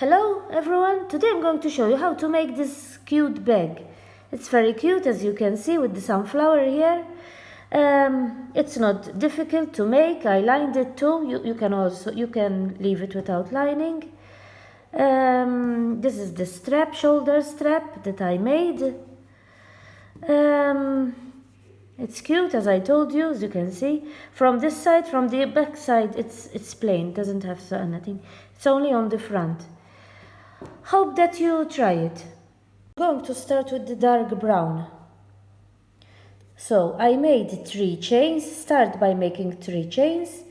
Hello everyone, today I'm going to show you how to make this cute bag. It's very cute, as you can see, with the sunflower here. It's not difficult to make. I lined it too. You can leave it without lining. This is the strap, shoulder strap that I made. It's cute, as I told you, as you can see. From this side, from the back side, it's plain, doesn't have anything. It's only on the front. Hope that you try it. I'm going to start with the dark brown. So I made 3 chains. Start by making 3 chains.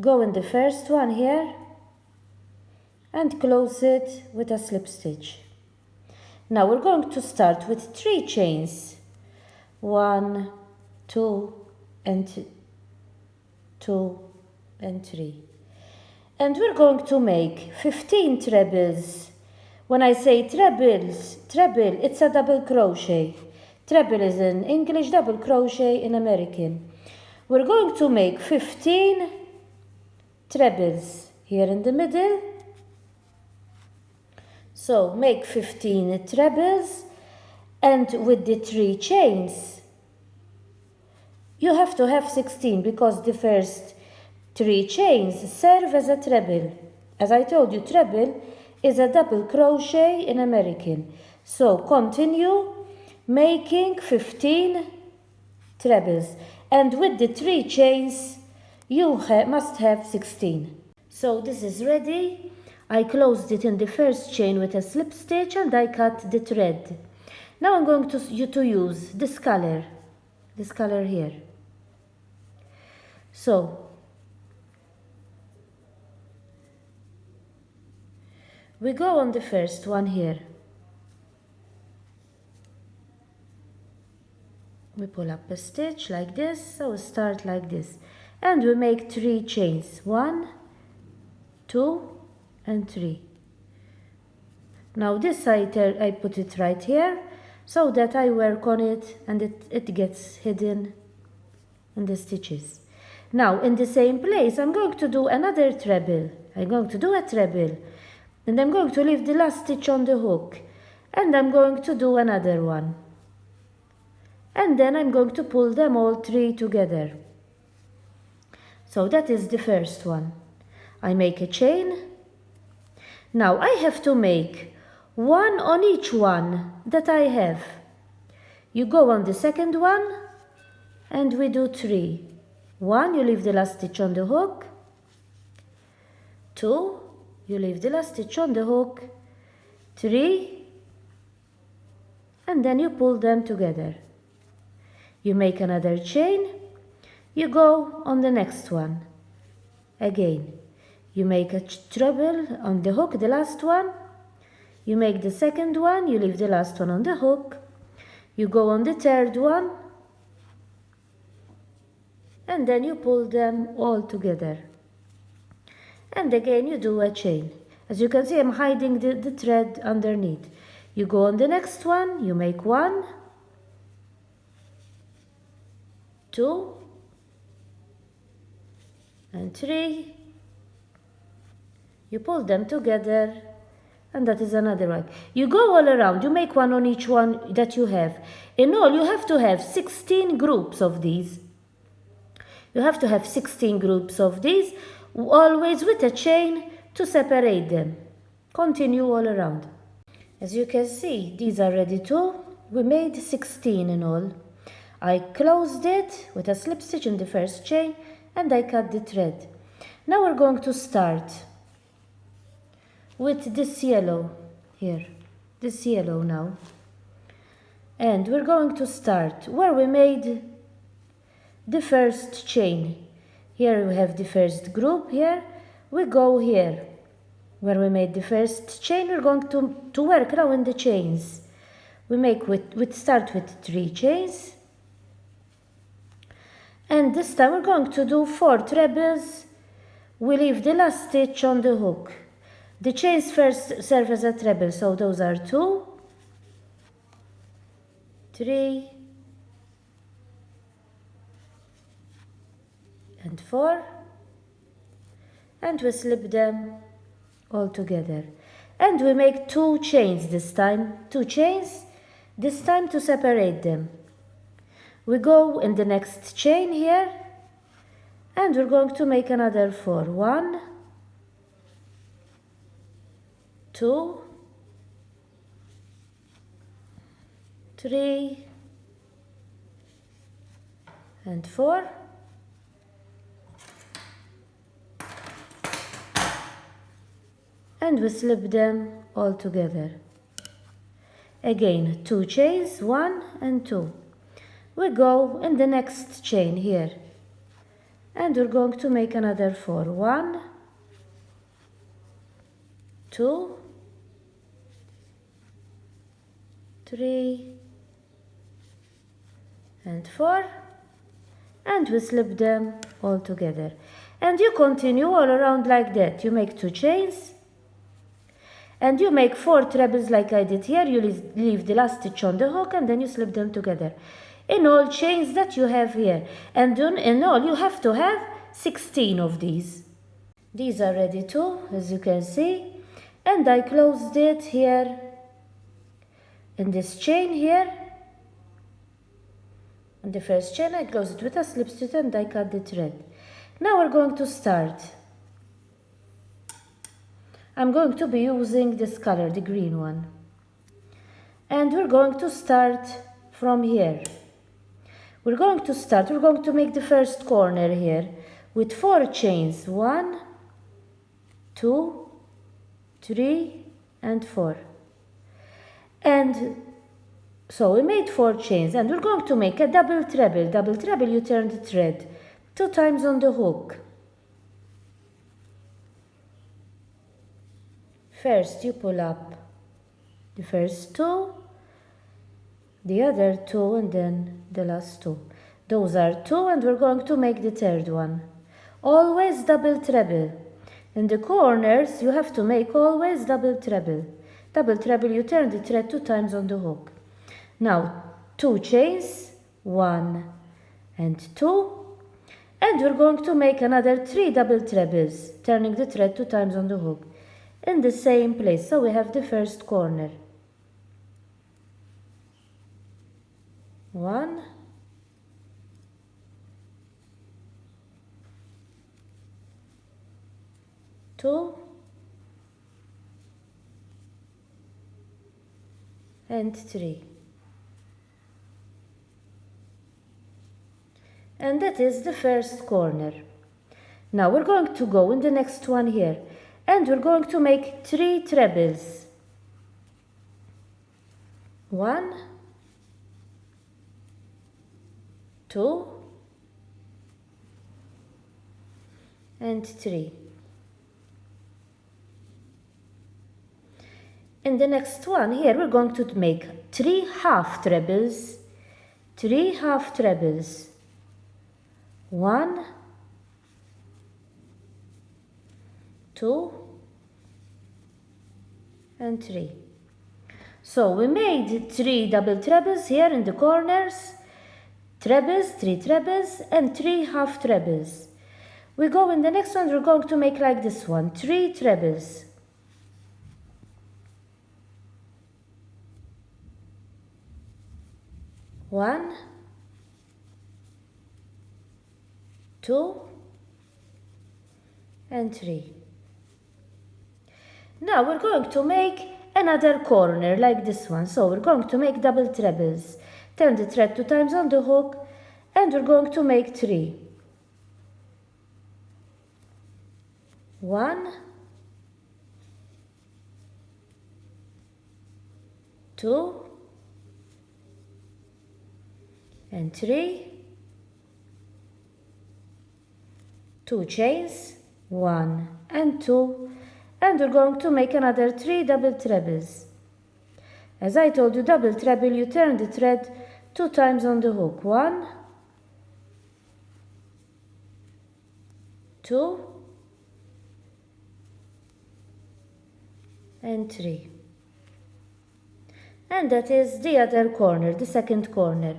Go in the first one here and close it with a slip stitch. Now we're going to start with 3 chains. 1, 2 and 2 and 3. And we're going to make 15 trebles. When I say treble, it's a double crochet. Treble is in English, double crochet in American. We're going to make 15 trebles here in the middle. So make 15 trebles, and with the 3 chains, you have to have 16 because the first 3 chains serve as a treble. As I told you, treble is a double crochet in American. So continue making 15 trebles, and with the 3 chains you must have 16. So this is ready. I closed it in the first chain with a slip stitch and I cut the thread. Now I'm going to use this color here. So we go on the first one here. We pull up a stitch like this, so we start like this. And we make 3 chains. 1, 2, and 3. Now this I put it right here, so that I work on it and it gets hidden in the stitches. Now in the same place I'm going to do another treble. I'm going to do a treble. And I'm going to leave the last stitch on the hook. And I'm going to do another one. And then I'm going to pull them all 3 together. So that is the first one. I make a chain. Now I have to make 1 on each one that I have. You go on the second one and we do 3. 1, you leave the last stitch on the hook. 2, you leave the last stitch on the hook. 3, and then you pull them together. You make another chain. You go on the next one. Again, you make a treble on the hook, the last one. You make the second one, you leave the last one on the hook. You go on the third one. And then you pull them all together. And again you do a chain. As you can see, I'm hiding the thread underneath. You go on the next one, you make 1, 2, and 3. You pull them together, and that is another one. You go all around, you make 1 on each one that you have. In all, you have to have 16 groups of these. You have to have 16 groups of these, always with a chain to separate them. Continue all around. As you can see, these are ready too. We made 16 in all. I closed it with a slip stitch in the first chain and I cut the thread. Now we're going to start with this yellow here. This yellow now. And we're going to start where we made the first chain. Here we have the first group here. We go here where we made the first chain. We're going to work now in the chains. We start with 3 chains. And this time we're going to do 4 trebles. We leave the last stitch on the hook. The chains first serve as a treble, so those are 2, 3, and 4, and we slip them all together. and we make 2 chains this time, 2 chains this time to separate them. We go in the next chain here, and we're going to make another 4. 1, 2, 3, and 4. And we slip them all together. Again, 2 chains, 1 and 2. We go in the next chain here, and we're going to make another 4. 1, 2, 3, and 4, and we slip them all together. And you continue all around like that. You make 2 chains, and you make 4 trebles like I did here. You leave the last stitch on the hook, and then you slip them together in all chains that you have here. And in all you have to have 16 of these. These are ready too, as you can see. And I closed it here in this chain here. In the first chain I closed it with a slip stitch and I cut the thread. Now we're going to start. I'm going to be using this color, the green one. And we're going to start from here. We're going to make the first corner here with 4 chains. 1, 2, 3, and 4. And so we made 4 chains, and we're going to make a double treble. Double treble, you turn the thread 2 times on the hook. First you pull up the first 2, the other 2, and then the last 2. Those are 2, and we're going to make the third one. Always double treble. In the corners you have to make always double treble. Double treble, you turn the thread 2 times on the hook. Now 2 chains, 1 and 2, and we're going to make another 3 double trebles, turning the thread 2 times on the hook in the same place. So we have the first corner. 1, 2, and 3. And that is the first corner. Now we're going to go in the next one here, and we're going to make 3 trebles. 1, 2, and 3. In the next one here, we're going to make 3 half trebles. 3 half trebles. 1, 2, and 3. So we made 3 double trebles here in the corners, trebles, 3 trebles, and 3 half trebles. We go in the next one, we're going to make like this one, 3 trebles. 1, 2, and 3. Now we're going to make another corner like this one. So we're going to make double trebles. Turn the thread 2 times on the hook, and we're going to make 3. 1, 2, and 3. 2 chains, 1 and 2, and we're going to make another 3 double trebles. As I told you, double treble, you turn the thread 2 times on the hook. 1, 2, and 3. And that is the other corner, the second corner.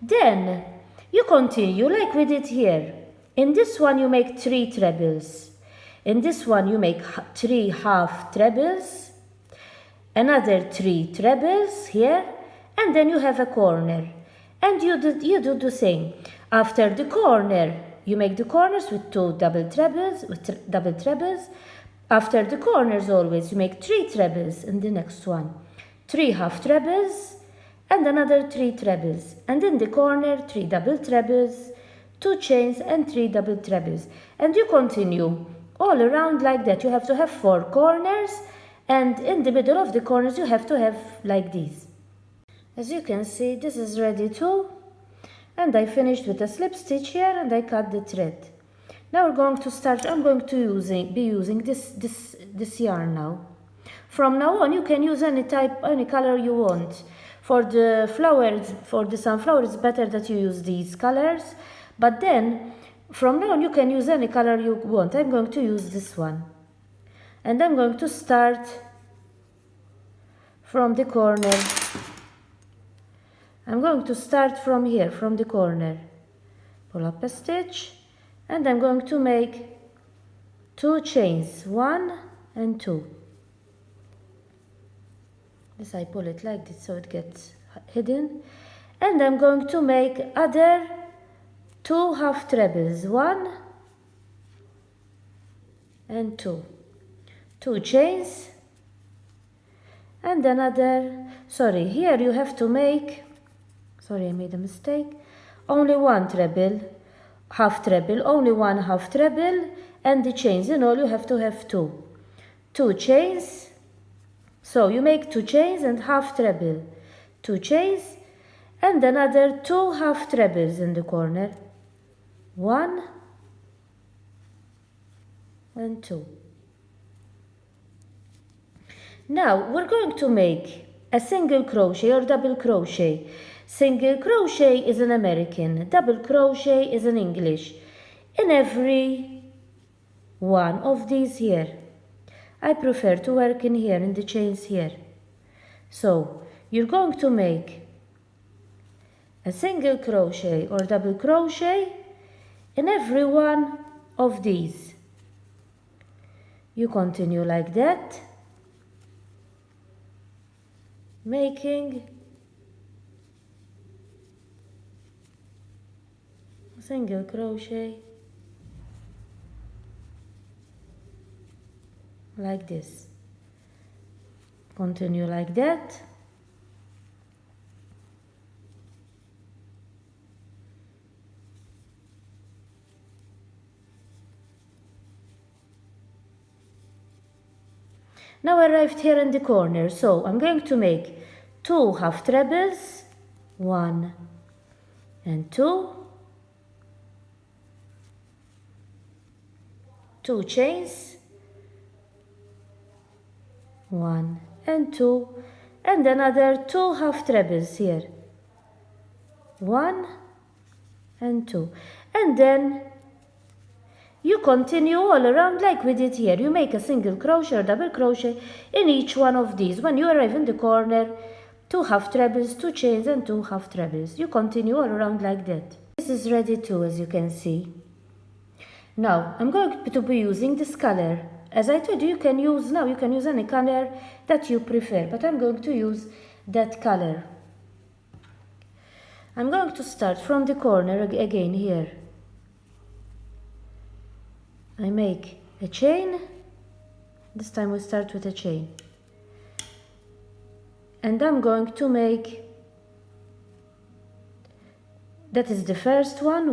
Then you continue like we did here. In this one you make 3 trebles. In this one you make 3 half trebles. another 3 trebles here, and then you have a corner. And you do the same. After the corner, you make the corners with 2 double trebles, After the corners always, you make 3 trebles in the next one. 3 half trebles, and another 3 trebles. And in the corner, 3 double trebles, 2 chains, and 3 double trebles. And you continue all around like that. You have to have 4 corners, and in the middle of the corners, you have to have like these. As you can see, this is ready too, and I finished with a slip stitch here, and I cut the thread. Now we're going to start. I'm going to be using this yarn now. From now on, you can use any color you want. For the flowers, for the sunflower, it's better that you use these colors. But then, from now on, you can use any color you want. I'm going to use this one, and I'm going to start from the corner. I'm going to start from here, from the corner. Pull up a stitch, and I'm going to make 2 chains, 1 and 2. This I pull it like this so it gets hidden. And I'm going to make other 2 half trebles, 1 and 2. 2 chains, and another, here you have to make, I made a mistake, only 1 treble, half treble, only 1 half treble, and the chains. In all, you have to have 2. 2 chains, so you make 2 chains and half treble, 2 chains, and another 2 half trebles in the corner, 1 and 2. Now we're going to make a single crochet or double crochet. Single crochet is in American, double crochet is in English. In every one of these here, I prefer to work in here, in the chains here. So you're going to make a single crochet or double crochet in every one of these. You continue like that, making single crochet like this. Continue like that. Now I arrived here in the corner, so I'm going to make 2 half trebles, 1 and 2, 2 chains, 1 and 2, and another 2 half trebles here, 1 and 2, and then you continue all around like we did here. You make a single crochet or double crochet in each one of these. When you arrive in the corner, 2 half trebles, 2 chains, and 2 half trebles. You continue all around like that. This is ready too, as you can see. Now I'm going to be using this color. As I told you, you can use any color that you prefer, but I'm going to use that color. I'm going to start from the corner again here. I make a chain. This time we start with a chain. And I'm going to make, that is the first one,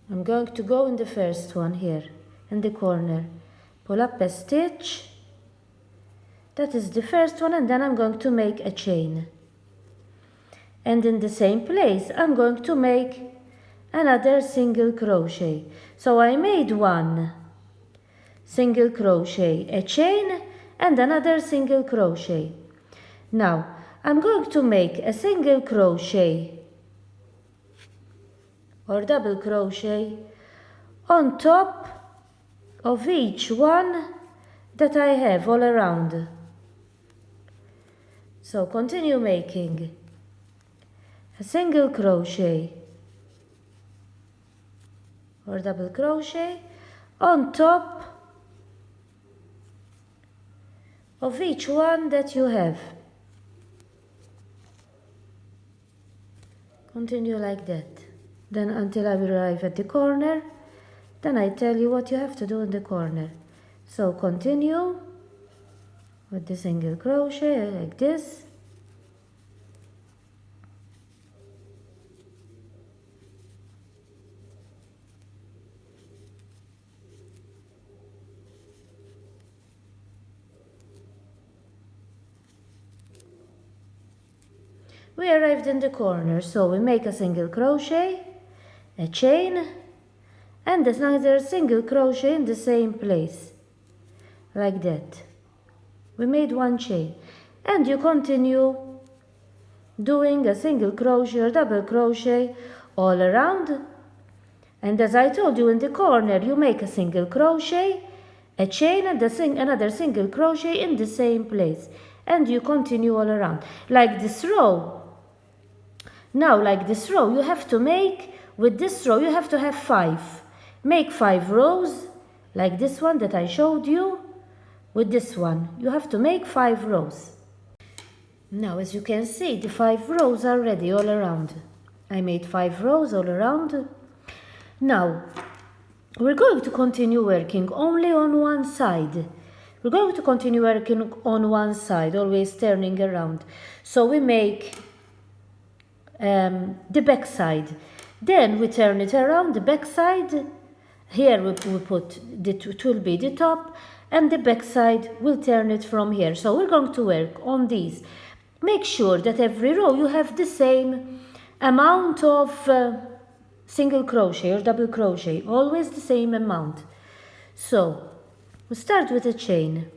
I'm going to go in the first one here, in the corner, pull up a stitch, that is the first one, and then I'm going to make a chain. And in the same place, I'm going to make another single crochet. So I made 1 single crochet, a chain, and another single crochet. Now, I'm going to make a single crochet or double crochet on top of each one that I have all around. So continue making a single crochet or double crochet on top of each one that you have. Continue like that. Then until I arrive at the corner, then I tell you what you have to do in the corner. So continue with the single crochet like this. We arrived in the corner, so we make a single crochet, a chain, and another single crochet in the same place, like that. We made one chain, and you continue doing a single crochet or double crochet all around. And as I told you, in the corner you make a single crochet, a chain, and another single crochet in the same place, and you continue all around like this row. Now, like this row, you have to make, with this row, you have to have 5. Make 5 rows, like this one that I showed you. With this one, you have to make 5 rows. Now, as you can see, the 5 rows are ready all around. I made 5 rows all around. Now, we're going to continue working only on one side. We're going to continue working on one side, always turning around. So we make the back side, then we turn it around the back side. Here we put it will be the top, and the back side will turn it from here. So we're going to work on these. Make sure that every row you have the same amount of single crochet or double crochet, always the same amount. So we start with a chain,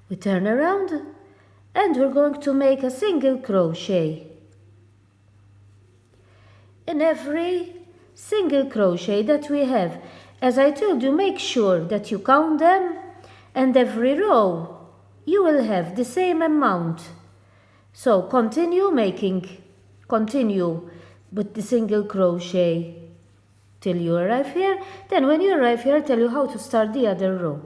we turn around, and we're going to make a single crochet in every single crochet that we have. As I told you, make sure that you count them, and every row you will have the same amount. So continue with the single crochet till you arrive here. Then when you arrive here, I'll tell you how to start the other row.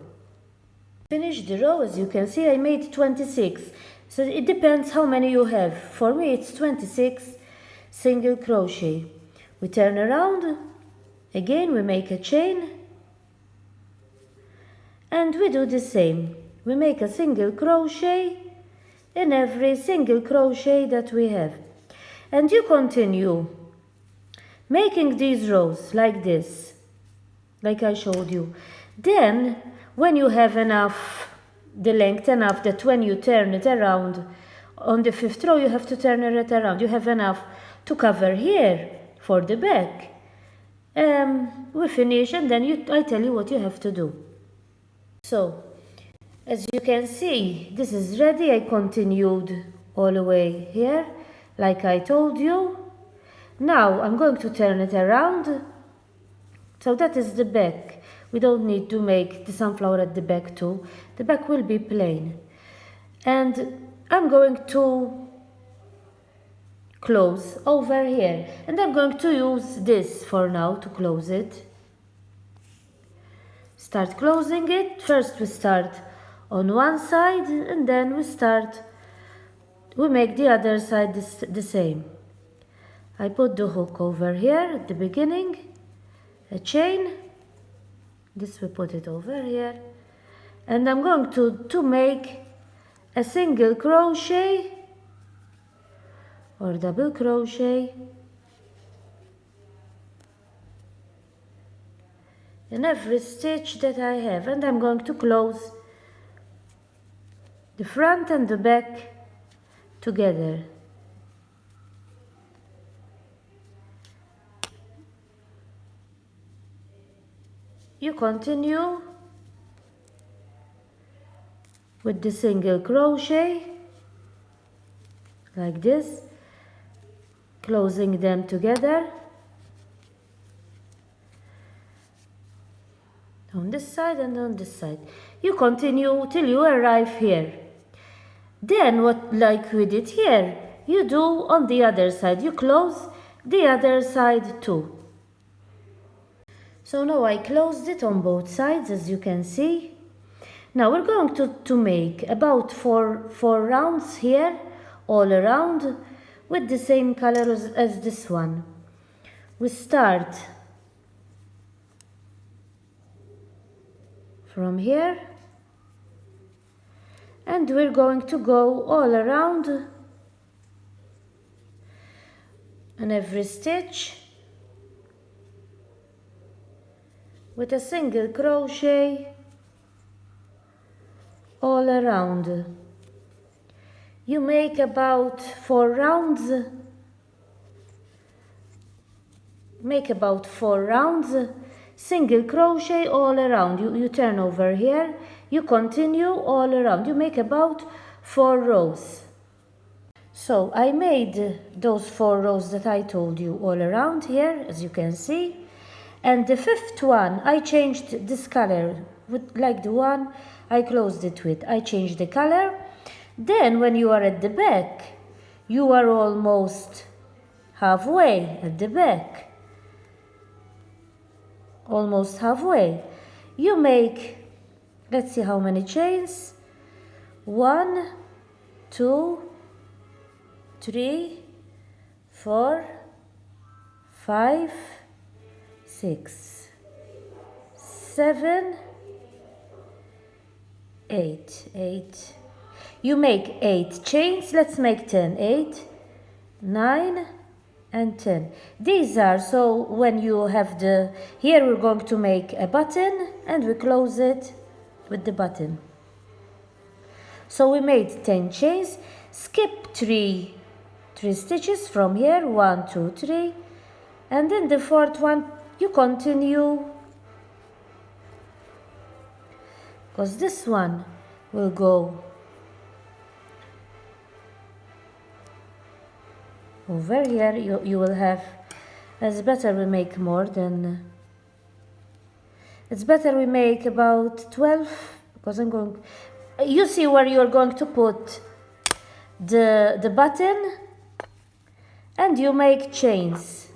Finish the row. As you can see, I made 26. So it depends how many you have. For me, it's 26 single crochet. We turn around, again we make a chain, and we do the same. We make a single crochet in every single crochet that we have, and you continue making these rows like this, like I showed you. Then when you have enough, the length enough that when you turn it around on the 5th row, you have to turn it around. You have enough to cover here for the back. We finish, and then I tell you what you have to do. So as you can see, this is ready. I continued all the way here like I told you. Now I'm going to turn it around. So that is the back. We don't need to make the sunflower at the back too. The back will be plain. And I'm going to close over here, and I'm going to use this for now to close it. Start closing it. First we start on one side, and then we make the other side the same. I put the hook over here at the beginning, a chain, this we put it over here, and I'm going to make a single crochet or double crochet in every stitch that I have, and I'm going to close the front and the back together. You continue with the single crochet like this, closing them together on this side and on this side. You continue till you arrive here. Then what, like we did here, you do on the other side. You close the other side too. So now I closed it on both sides, as you can see. Now we're going to make about four rounds here, all around, with the same color as this one. We start from here, and we're going to go all around on every stitch with a single crochet all around. You make about 4 rounds. Make about 4 rounds, single crochet all around. You turn over here, you continue all around. You make about 4 rows. So I made those 4 rows that I told you all around here, as you can see. And the 5th one, I changed this color, like the one I closed it with. I changed the color. Then when you are at the back, you are almost halfway at the back. Almost halfway. You make, let's see how many chains. 1, 2, 3, 4, 5, 6, 7, 8. You make 8 chains. Let's make 10. 8, 9, and 10. These are, so when you have the, here we're going to make a button and we close it with the button. So we made 10 chains. Skip 3 stitches from here, 1, 2, 3, and then the 4th one you continue, because this one will go over here. You will have, it's better we make more than, it's better we make about 12, because I'm going, you see where you're going to put the button, and you make chains.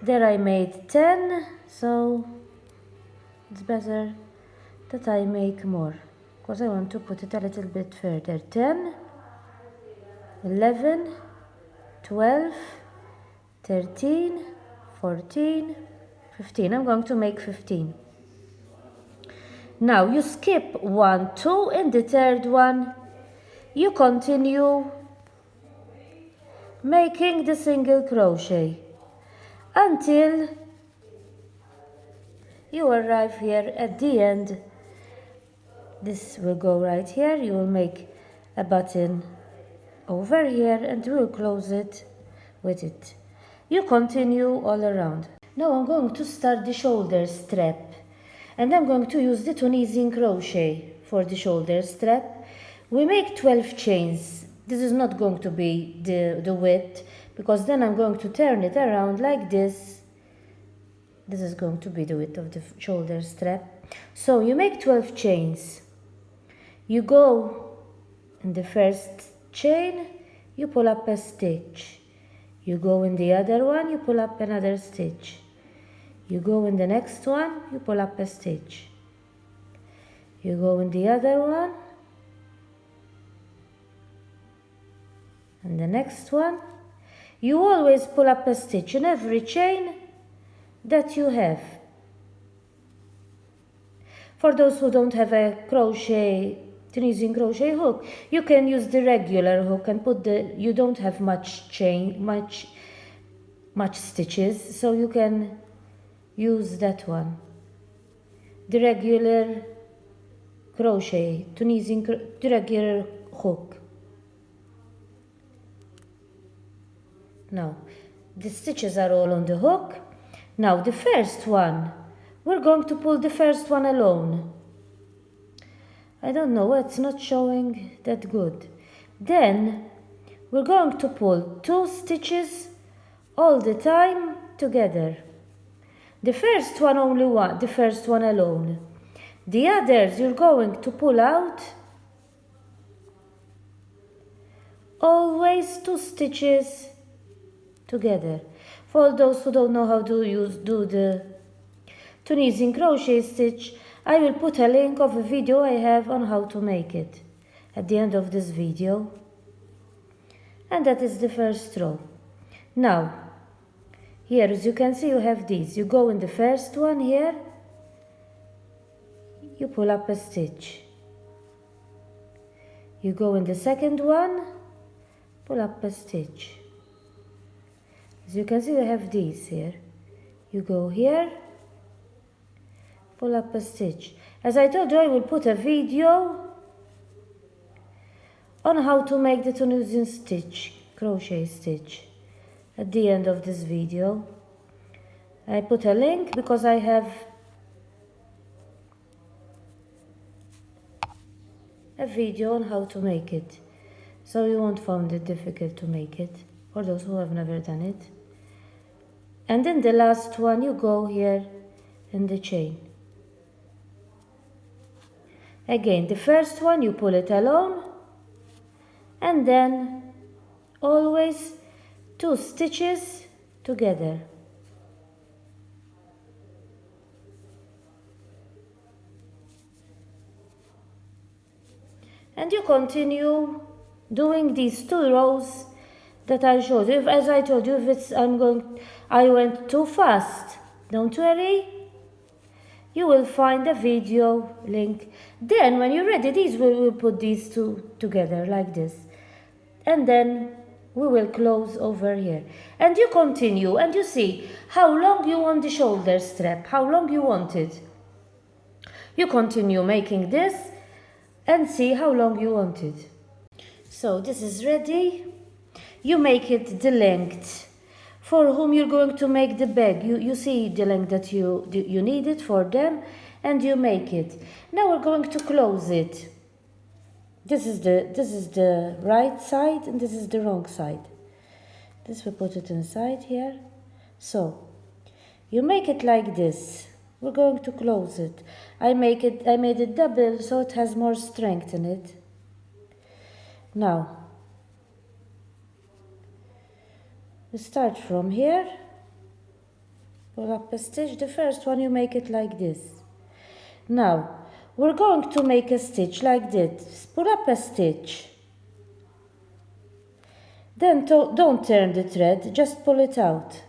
There I made 10, so it's better that I make more, because I want to put it a little bit further. 10, 11, 12, 13, 14, 15. I'm going to make 15. Now you skip 1, 2, and the 3rd one you continue making the single crochet until you arrive here at the end. This will go right here. You will make a button over here and we'll close it with it. You continue all around. Now I'm going to start the shoulder strap, and I'm going to use the Tunisian crochet for the shoulder strap. We make 12 chains. This is not going to be the width, because then I'm going to turn it around like this. This is going to be the width of the shoulder strap. So you make 12 chains. You go in the first chain, you pull up a stitch. You go in the other one, you pull up another stitch. You go in the next one, you pull up a stitch. You go in the other one, and the next one. You always pull up a stitch in every chain that you have. For those who don't have a Tunisian crochet hook, you can use the regular hook and put you don't have much stitches, so you can use that one. The regular crochet, the regular hook. Now, the stitches are all on the hook. Now, the first one, we're going to pull the first one alone. I don't know, it's not showing that good. Then, we're going to pull 2 stitches all the time together. The first one only one, the first one alone. The others you're going to pull out always 2 stitches together. For those who don't know how to Tunisian crochet stitch. I will put a link of a video I have on how to make it at the end of this video. And that is the first row. Now, here as you can see you have these. You go in the first one here, you pull up a stitch. You go in the second one, pull up a stitch. As you can see you have these here. You go here, pull up a stitch. As I told you, I will put a video on how to make the Tunisian stitch, crochet stitch, at the end of this video. I put a link because I have a video on how to make it, so you won't find it difficult to make it for those who have never done it. And in the last one you go here in the chain. Again, the first one you pull it alone, and then always 2 stitches together. And you continue doing these 2 rows that I showed you. As I told you, if I went too fast, don't worry. You will find a video link. Then when you're ready, we will put these 2 together like this. And then we will close over here. And you continue and you see how long you want the shoulder strap, how long you want it. You continue making this and see how long you want it. So this is ready. You make it the length for whom you're going to make the bag. You see the length that you need it for them, and you make it. Now we're going to close it. This is the right side and this is the wrong side. This we put it inside here. So you make it like this. We're going to close it. I made it double so it has more strength in it. Now we start from here, pull up a stitch. The first one you make it like this. Now we're going to make a stitch like this. Pull up a stitch. Then don't turn the thread, just pull it out.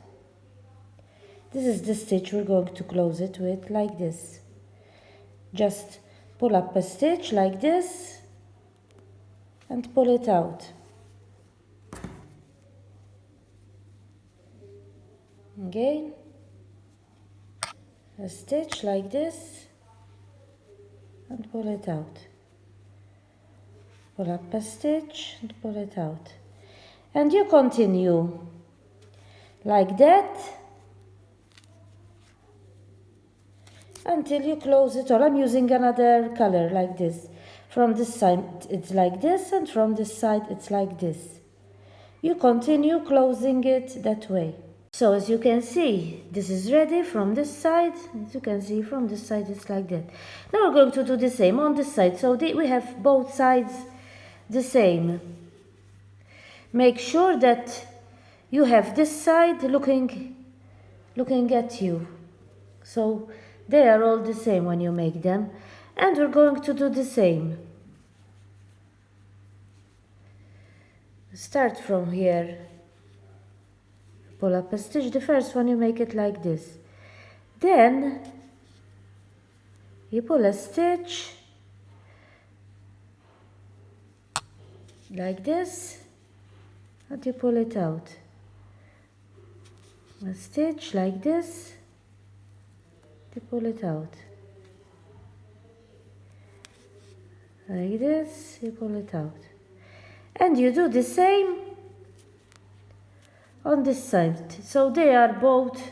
This is the stitch we're going to close it with, like this. Just pull up a stitch like this and pull it out. Again, a stitch like this and pull it out. Pull up a stitch and pull it out. And you continue like that until you close it all. I'm using another color like this. From this side it's like this, and from this side it's like this. You continue closing it that way. So as you can see, this is ready from this side. As you can see, from this side it's like that. Now we're going to do the same on this side. So we have both sides the same. Make sure that you have this side looking at you. So they are all the same when you make them. And we're going to do the same. Start from here. Pull up a stitch. The first one you make it like this. Then you pull a stitch like this and you pull it out. A stitch like this, you pull it out. Like this, you pull it out. And you do the same on this side. So they are both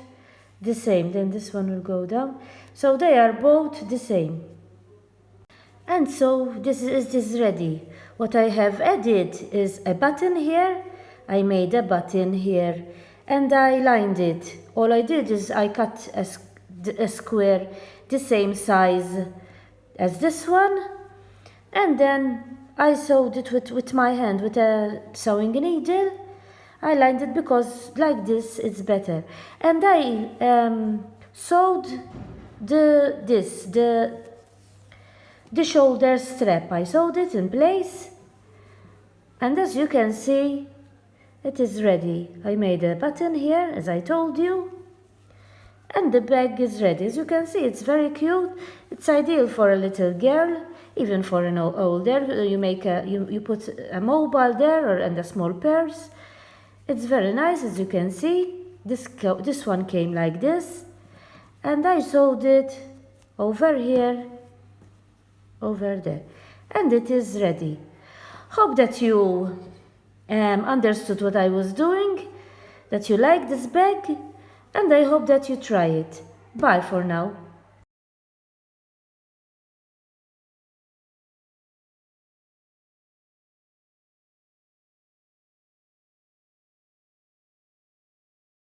the same. Then this one will go down. So they are both the same. And so this is ready. What I have added is a button here. I made a button here and I lined it. All I did is I cut a square the same size as this one, and then I sewed it with my hand with a sewing needle. I lined it because like this it's better. And I sewed the shoulder strap. I sewed it in place, and as you can see, it is ready. I made a button here, as I told you, and the bag is ready. As you can see, it's very cute. It's ideal for a little girl, even for an older. You put a mobile there and a small purse. It's very nice, as you can see. This one came like this, and I sewed it over here, over there, and it is ready. Hope that you understood what I was doing, that you like this bag, and I hope that you try it. Bye for now.